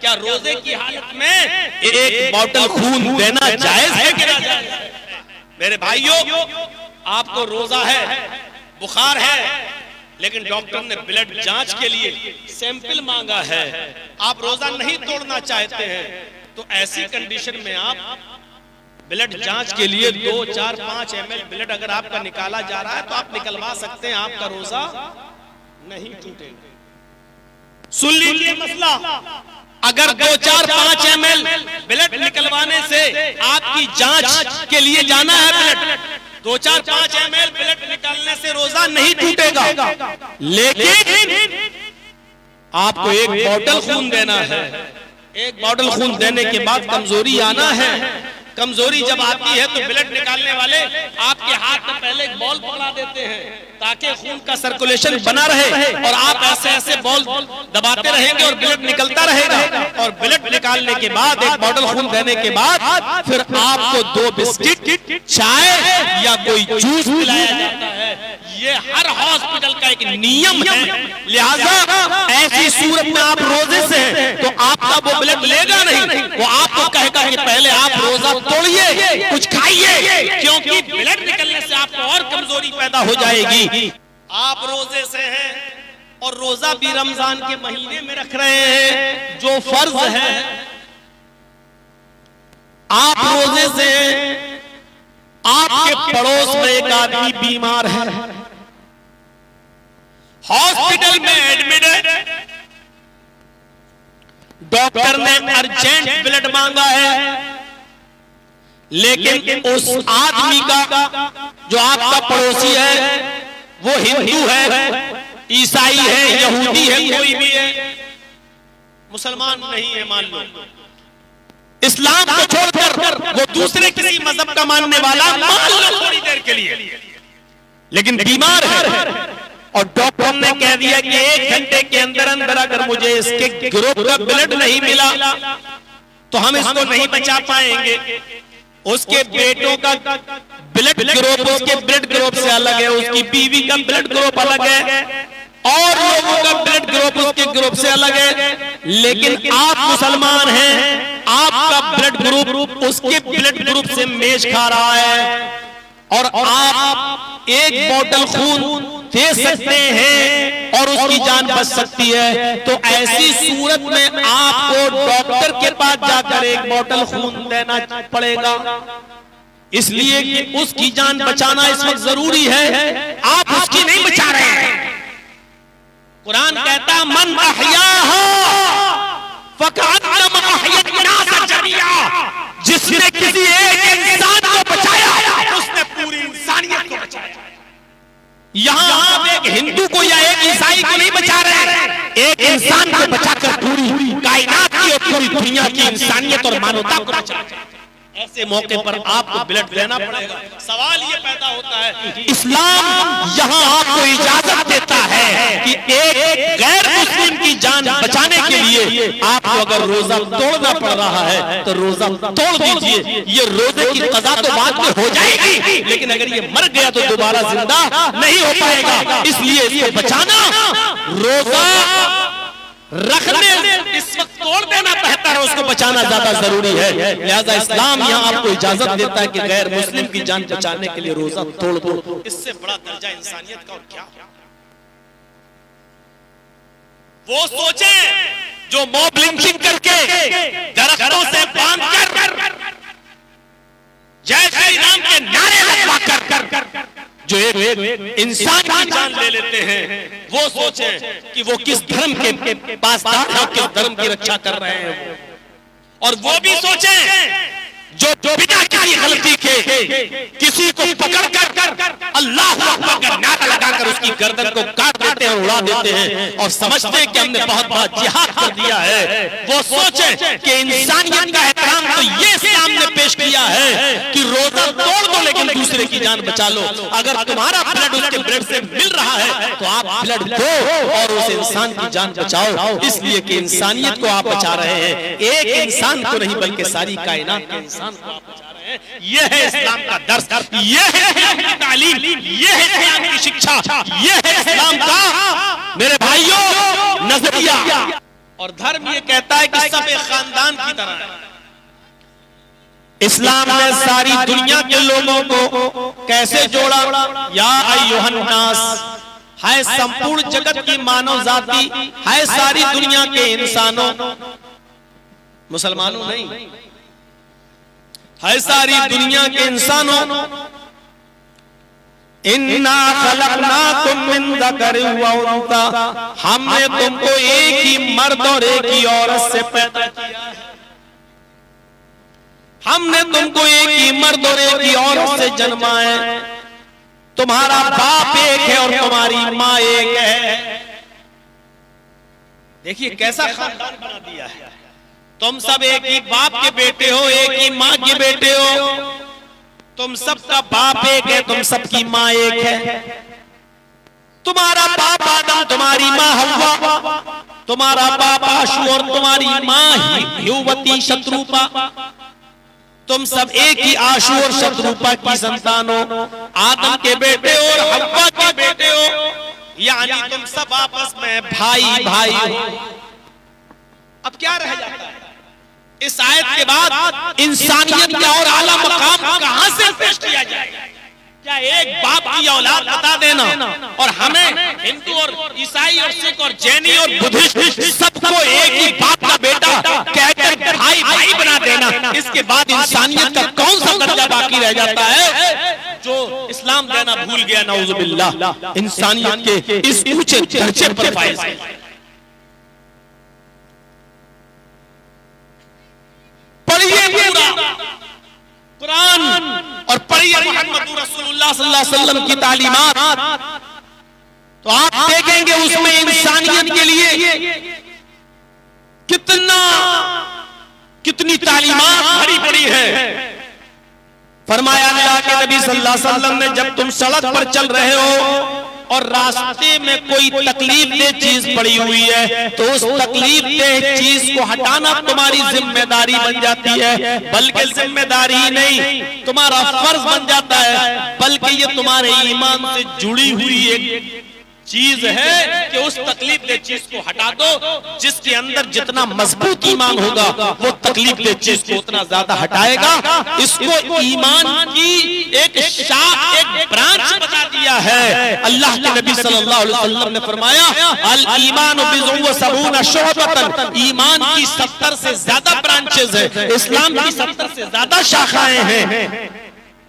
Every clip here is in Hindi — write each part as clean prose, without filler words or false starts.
क्या रोजे की हालत में एक बॉटल खून देना जायज है कि ना जायज है? मेरे भाइयों, आपको रोजा है, बुखार है, लेकिन डॉक्टर ने ब्लड जांच के लिए सैंपल मांगा है, आप रोजा नहीं तोड़ना चाहते हैं, तो ऐसी कंडीशन में आप ब्लड जांच के लिए 2, 4, 5 ml ब्लड अगर आपका निकाला जा रहा है तो आप निकलवा सकते हैं, आपका रोजा नहीं टूटेगा। सुन लीजिए मसला, अगर 2, 4, 5 ml ब्लड निकलवाने से आपकी जांच के लिए जाना है, ब्लड 2, 4, 5 ml ब्लड निकालने से रोजा नहीं टूटेगा, लेकिन आपको एक बॉटल खून देना है। एक बॉटल खून देने के बाद कमजोरी आना है। कमजोरी जब आती है तो ब्लड निकालने वाले आपके हाथ में पहले एक बॉल पकड़ा देते हैं ताकि खून का सर्कुलेशन बना रहे, और आप ऐसे ऐसे बॉल दबाते रहेंगे और ब्लड निकलता रहेगा। और ब्लड निकालने के बाद एक बॉटल खून देने के बाद फिर आपको 2 बिस्किट, चाय या कोई जूस पिलाया जाता है। ये हर हॉस्पिटल का एक नियम है। लिहाजा ऐसी सूरत में आप रोजे से हैं तो आपका वो ब्लड लेगा नहीं, वो आपको कहेगा कि पहले आप रोजा तोड़िए, कुछ खाइए, क्योंकि ब्लड निकलने से आपको और कमजोरी पैदा हो जाएगी। आप रोजे से हैं और रोजा भी रमजान के महीने में रख रहे हैं जो फर्ज है। आप रोजे से, आपके पड़ोस में एक आदमी बीमार है, हॉस्पिटल में एडमिट है, डॉक्टर ने अर्जेंट ब्लड मांगा है, लेकिन उस आदमी का जो आपका पड़ोसी है वो हिंदू है, ईसाई है, यहूदी है, कोई भी है, मुसलमान नहीं है, मान लो, इस्लाम को छोड़कर वो दूसरे किसी मजहब का मानने वाला, मान लो थोड़ी देर के लिए, लेकिन बीमार है और डॉक्टर ने कह दिया कि 1 घंटे के अंदर अंदर अगर मुझे इसके ग्रुप का ब्लड नहीं मिला तो हम इसको नहीं बचा पाएंगे। उसके बेटों का ब्लड ग्रुप उसके ब्लड ग्रुप से अलग है, उसकी बीवी का ब्लड ग्रुप अलग है, और लोगों का ब्लड ग्रुप उसके ग्रुप से अलग है, लेकिन आप मुसलमान हैं, आपका ब्लड ग्रुप उसके ब्लड ग्रुप से मेच खा रहा है, और आप एक बोतल खून दे सकते हैं और उसकी जान बच सकती है। तो ऐसी सूरत में आपको डॉक्टर के पास जाकर एक बोतल खून देना पड़ेगा, इसलिए कि उसकी जान बचाना इस वक्त जरूरी है, आप उसकी नहीं बचा रहे हैं। कुरान कहता मन अहयाहा फकअन्नमा अहयन्नास जमीआ, जिसने किसी एक इंसान को बचाया उसने पूरी इंसानियत को बचाया। यहां आप एक हिंदू को या एक ईसाई को नहीं बचा रहे हैं, एक इंसान को बचाकर पूरी कायनात की और पूरी दुनिया की इंसानियत और मानवता को बचा। ऐसे मौके पर आपको ब्लड देना पड़ेगा। सवाल ये पैदा होता है, इस्लाम यहां आपको इजाजत देता है कि एक गैर मुस्लिम की जान बचाने के लिए आपको अगर रोजा तोड़ना पड़ रहा है तो रोजा तोड़ दीजिए। ये रोजे की कज़ा तो बाद में हो जाएगी, लेकिन अगर ये मर गया तो दोबारा जिंदा नहीं हो पाएगा। इसलिए इसको बचाना, रोजा रखने इस वक्त तोड़ देना बेहतर है, उसको बचाना ज्यादा जरूरी है। लिहाजा इस्लाम यहाँ आपको इजाजत देता है कि गैर मुस्लिम की जान बचाने के लिए रोजा तोड़ दो। इससे बड़ा दर्जा इंसानियत का और क्या? वो सोचे जो मॉब लिंचिंग करके दरख्तों से बांध कर जय श्री राम के नारे लगवा कर जो एक इंसान की जान ले लेते हैं, वो सोचे कि वो किस धर्म के पासदार हैं, किस धर्म की रक्षा कर रहे हैं। और वो भी सोचे जो बिना किसी गलती के किसी को पकड़ कर अल्लाह अकबर का नारा लगाकर उसकी गर्दन को काट देते हैं, उड़ा देते हैं और समझते हैं कि हमने बहुत बड़ा जिहाद कर दिया है। वो सोचे कि इंसानियत का एहतराम तो ये सामने पेश किया है कि रोजा तोड़ दो लेकिन दूसरे की जान बचा लो। अगर तुम्हारा ब्लड उसके ब्लड से मिल रहा है तो आप ब्लड दो और उस इंसान की जान बचाओ, इसलिए कि इंसानियत को आप बचा रहे हैं। एक इंसान को नहीं बल्कि सारी कायनात के इंसान को आप बचा रहे हैं। यह है इस्लाम का दर्स, यह है इस्लाम की तालीम, यह है इस्लाम की शिक्षा, यह है इस्लाम का मेरे भाइयों नजरिया। और धर्म ये कहता है कि सब एक खानदान की तरह है। इस्लाम ने सारी दुनिया के लोगों को कैसे जोड़ा? या अय्युहन नास, है संपूर्ण जगत की मानव जाति, है सारी दुनिया के इंसानों, मुसलमानों नहीं, है सारी दुनिया के इंसानों। इन्ना खलकनाकुम मिन ज़करिन व उन्सा, हमने तुमको एक ही मर्द और एक ही औरत से पैदा किया है। हमने तुमको एक ही मर्द और एक ही औरत से जन्मा है। तुम्हारा बाप एक है और तुम्हारी माँ एक है। देखिए कैसा खानदान बना दिया है। तुम सब एक ही बाप के बेटे हो, एक ही माँ के बेटे हो। तुम सबका बाप एक है, तुम सबकी माँ एक है। तुम्हारा बाप आदम, तुम्हारी माँ हव्वा, तुम्हारा बाप आशू और तुम्हारी माँ युवती शत्रुपा। तुम सब एक ही आशू और शत्रुपा की संतान हो, आदम के बेटे हो और हव्वा के बेटे हो, यानी तुम सब आपस में भाई भाई हो। अब क्या रह जाता है? इस आयत के बाद इंसानियत का और आला मकाम कहां से पेश किया जाएगा? क्या एक बाप की औलाद बता देना और हमें हिंदू और ईसाई और सिख और जैनी और बुद्धिस्ट सबको एक ही बाप का बेटा कहकर भाई भाई बना देना, इसके बाद इंसानियत का कौन सा दर्जा बाकी रह जाता है जो इस्लाम देना भूल गया? नाउजुबिल्लाह, इंसानियत के इस ऊंचे दर्जे पर फाइज है। पढ़िए पूरा कुरान और पढ़िए मुहम्मद रसूलुल्लाह सल्लल्लाहु अलैहि वसल्लम की तालीमात, तो आप देखेंगे उसमें इंसानियत के लिए कितनी तालीमात भरी पड़ी है। फरमाया अल्लाह के नबी सल्लल्लाहु अलैहि वसल्लम ने, जब तुम सड़क पर चल रहे हो और रास्ते में कोई तकलीफ दे चीज पड़ी हुई है, तो उस तकलीफ दे चीज को हटाना तुम्हारी जिम्मेदारी बन जाती है। बल्कि जिम्मेदारी ही नहीं, तुम्हारा फर्ज बन जाता है, बल्कि ये तुम्हारे ईमान से जुड़ी हुई एक चीज है कि उस तकलीफ दे चीज को हटा दो। जिसके अंदर जितना मजबूत ईमान होगा वो तकलीफ दे चीज को उतना ज्यादा हटाएगा। इसको ईमान की एक शाख, एक ब्रांच बता दिया है। अल्लाह के नबी सल्लल्लाहु अलैहि वसल्लम ने फरमाया, अल ईमान बिज़ुन व सबून शुअबतन, ईमान की 70 से ज्यादा ब्रांचेस है, इस्लाम की 70 से ज्यादा शाखाएं हैं।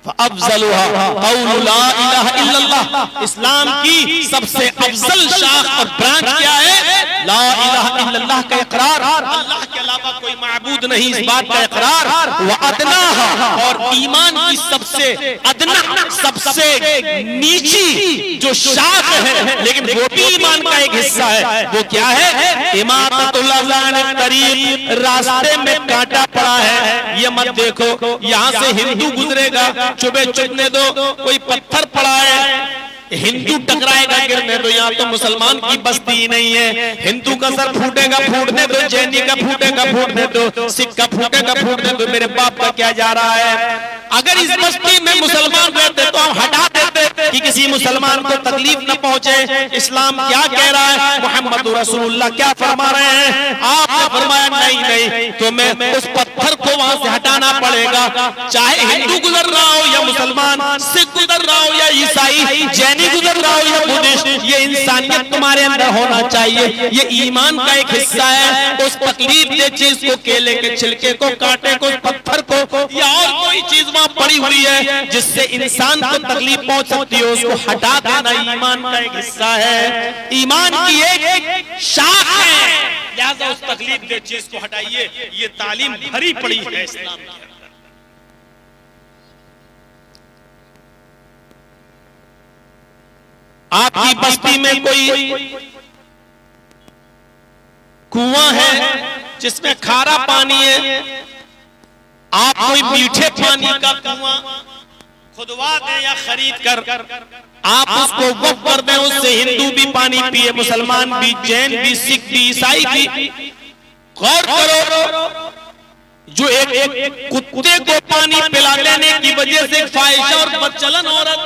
अफजलुहा क़ौलु ला इलाहा इल्लल्लाह, इस्लाम की सबसे अफजल शाख और ब्रांच क्या है? ला इलाहा इल्लल्लाह का इकरार, अल्लाह के अलावा कोई माबूद नहीं, इस बात का इकरार। व अदनाहा, और ईमान की सबसे अदना, सबसे नीची जो शाख है, लेकिन वो भी ईमान का एक हिस्सा है, वो क्या है? इमाततुल अज़ान तरीक़, रास्ते में कांटा पड़ा है, ये मत देखो, यहाँ से हिंदू गुजरेगा, चुभे चुभने दो, कोई पत्थर पड़ा है, हिंदू टकराएगा गिरने दो, यहाँ तो मुसलमान की बस्ती नहीं है, हिंदू का सर फूटेगा फूटने दो, जैनी का फूटेगा फूटने दो, सिख का फूटेगा फूटने दो, मेरे बाप का क्या जा रहा है? अगर इस बस्ती में मुसलमान रहते तो हम हटा देते कि किसी मुसलमान को तकलीफ न पहुंचे। इस्लाम क्या कह रहा है? मोहम्मद रसूलुल्लाह क्या फरमा रहे हैं? आपने फरमाया नहीं नहीं, तो मैं उस पत्थर को वहां से हटाना पड़ेगा, चाहे हिंदू गुजर रहा हो या मुसलमान, सिख गुजर रहा हो या ईसाई, जैनी गुजर रहा हो या बुद्धिस्ट, ये इंसानियत तुम्हारे अंदर होना चाहिए, ये ईमान का एक हिस्सा है। उस तकलीफ दे चीज को, केले के छिलके को, कांटे को, पत्थर को या और कोई चीज वहां पड़ी हुई है जिससे इंसान को तकलीफ पहुंच सकती है, उसको हटा देना ईमान का एक हिस्सा है, ईमान की एक शाख है। लिहाजा उस तकलीफ दे चीज को हटाइए, ये तालीम भरी पड़ी है इस्लाम की। आपकी बस्ती में कोई कुआं है जिसमें खारा पानी है, आप कोई मीठे पानी का कुआं खुदवा दें या खरीद कर आप उसको वक्फ कर दें, उससे हिंदू भी पानी पिए, मुसलमान भी, जैन भी, सिख भी, ईसाई भी। गौर करो, जो एक कुत्ते को पानी पिला देने की वजह से फाहिशा और बदचलन औरत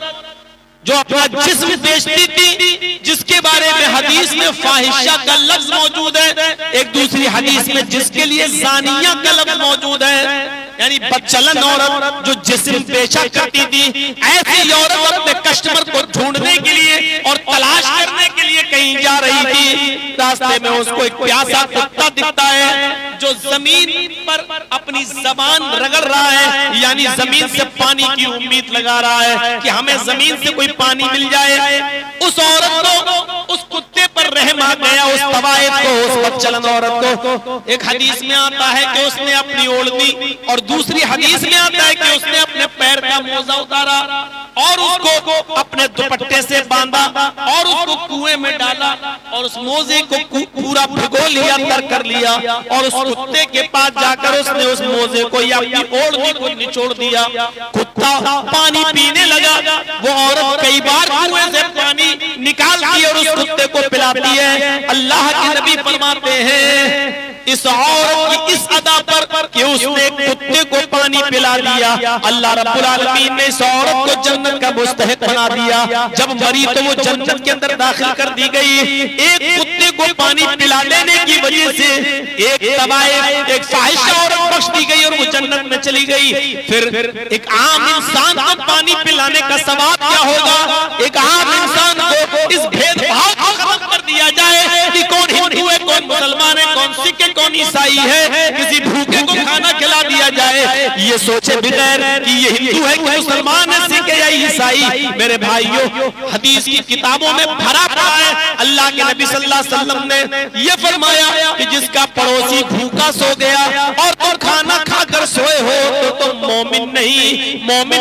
जो अपना जिस्म बेचती थी, जिसके बारे बारे में हदीस में फाहिशा का लफ्ज मौजूद है, एक दूसरी हदीस में जिसके लिए जानिया का लफ्ज मौजूद है, यानी बदचलन औरत जो जिस्म पेशा करती थी, ऐसी औरत अपने कस्टमर को ढूंढने के लिए और तलाश करने के लिए कहीं जा रही थी। रास्ते में उसको एक प्यासा कुत्ता दिखता है जो जमीन पर अपनी जबान रगड़ रहा है, यानी जमीन से पानी की उम्मीद लगा रहा है कि हमें जमीन से कोई पानी मिल जाए। उस औरत को, उस कुत्ते पर रहम आ गया, उस तवायत को, उस बदचलन औरत को। एक हदीस में आता है कि उसने अपनी ओढ़नी, और दूसरी हदीस में आता है कि उसने अपने पैर का मोजा उतारा और उसको अपने दुपट्टे से बांधा और उसको कुएं में डाला और उस मोजे को पूरा भिगो लिया, तर कर लिया, और उस कुत्ते के पास जाकर उसने उस मोजे को या अपनी ओढ़नी को निचोड़ दिया। कुत्ता पानी पीने लगा, वो औरत कई बार कुएं से पानी निकालती है और उस कुत्ते को पिलाती है। अल्लाह के नबी फरमाते हैं इस औरत की इस अदा पर कि उसने कुत्ते को पानी पिला दिया, अल्लाह रब्बुल आलमीन ने इस औरत को जन्नत का मुस्तहिक बना दिया। जब मरी तो वो जन्नत के अंदर दाखिल कर दी गई। एक कुत्ते को पानी पिला देने की वजह से एक तबाह, एक फाहिशा औरत बख्श दी गई और वो जन्नत में चली गई। फिर एक आम इंसान को पानी पिलाने का सवाब क्या होगा? एक आम इंसान को इस भेदभाव को खत्म कर दिया जाए कि कौन हिंदू है, कौन मुसलमान है, कौन सिख है, कौन ईसाई है, किसी भूखे को खाना खिला दिया जाए। ये सोचे बगैर कि ये हिंदू है कि मुसलमान है, सिख है या ईसाई। मेरे भाइयों, हदीस की किताबों में भरा पड़ा है। अल्लाह के नबी सल्लल्लाहु अलैहि वसल्लम ने ये फरमाया कि जिसका पड़ोसी भूखा सो गया और तुम खाना खाकर सोए हो तो तुम मोमिन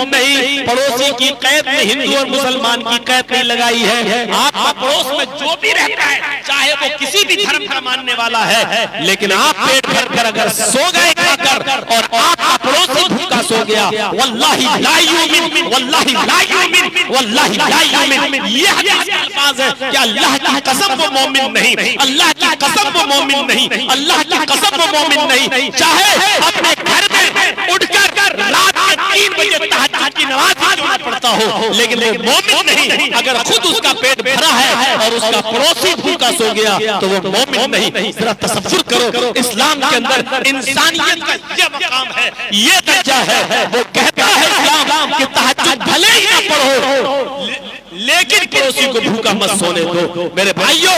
नहीं। पड़ोसी की कैद में हिंदू और मुसलमान की कैद नहीं लगाई है। आपका पड़ोस में जो भी रहता है, चाहे वो किसी भी धर्म का मानने वाला है, लेकिन आप पेट भर कर अगर सो गए खाकर और आपका पड़ोसी भूखा सो गया, वल्लाही ला युमिन, वल्लाही ला युमिन, वल्लाही ला युमिन। ये हदीस के अल्फाज है कि अल्लाह की कसम वो मोमिन नहीं, अल्लाह की कसम वो मोमिन नहीं, अल्लाह की कसम वो मोमिन नहीं। चाहे अपने घर में उठकर रात के 3 बजे तहज्जुद की नमाज क्यों न पढ़ता हो, लेकिन मोमिन नहीं। अगर खुद उसका पेट भरा है और उसका पड़ोसी भूखा सो गया तो वो मोमिन नहीं। जरा तसव्वुर करो, इस्लाम के अंदर इंसानियत का ये मकाम है, ये दर्जा है। वो कहता है इस्लाम कि तहज्जुद भले ही ना पढ़ो लेकिन पड़ोसी को भूखा मत सोने दो। मेरे भाइयों,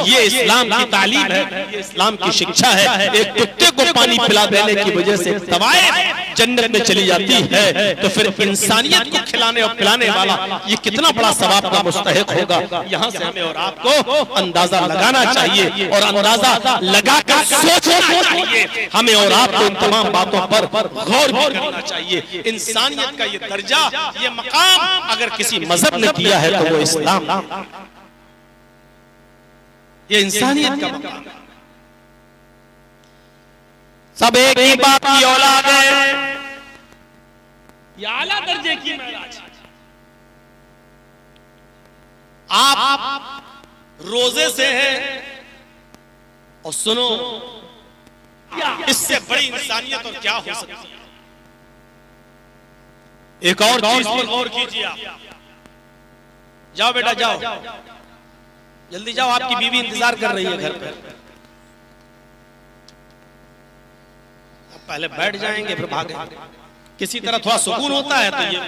ये इस्लाम की तालीम है, ये इस्लाम की शिक्षा है। एक कुत्ते को पानी पिला देने की वजह से तवायफ जन्नत में चली जाती है, तो फिर इंसानियत को खिलाने और पिलाने वाला ये कितना बड़ा सवाब का मुस्तहिक होगा। यहाँ से हमें और आपको अंदाजा लगाना चाहिए और अंदाजा लगाकर सोचना चाहिए। हमें और आपको इन तमाम बातों पर गौर भी करना चाहिए। इंसानियत का ये दर्जा, ये मकाम अगर किसी मजहब ने किया है तो वो इस्लाम, ये इंसानियत का मकाम। सब एक ही बाप की औलाद है, ये आला दर्जे की महराज। आप रोजे से हैं और सुनो, इससे बड़ी इंसानियत और क्या हो सकती है? एक और चीज पर गौर कीजिए। आप जाओ बेटा, जाओ जल्दी जाओ, आपकी बीवी इंतजार कर रही है घर पर। आप पहले बैठ जाएंगे फिर भागेंगे। किसी तरह थोड़ा सुकून होता है तो ये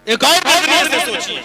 एक और सोचिए।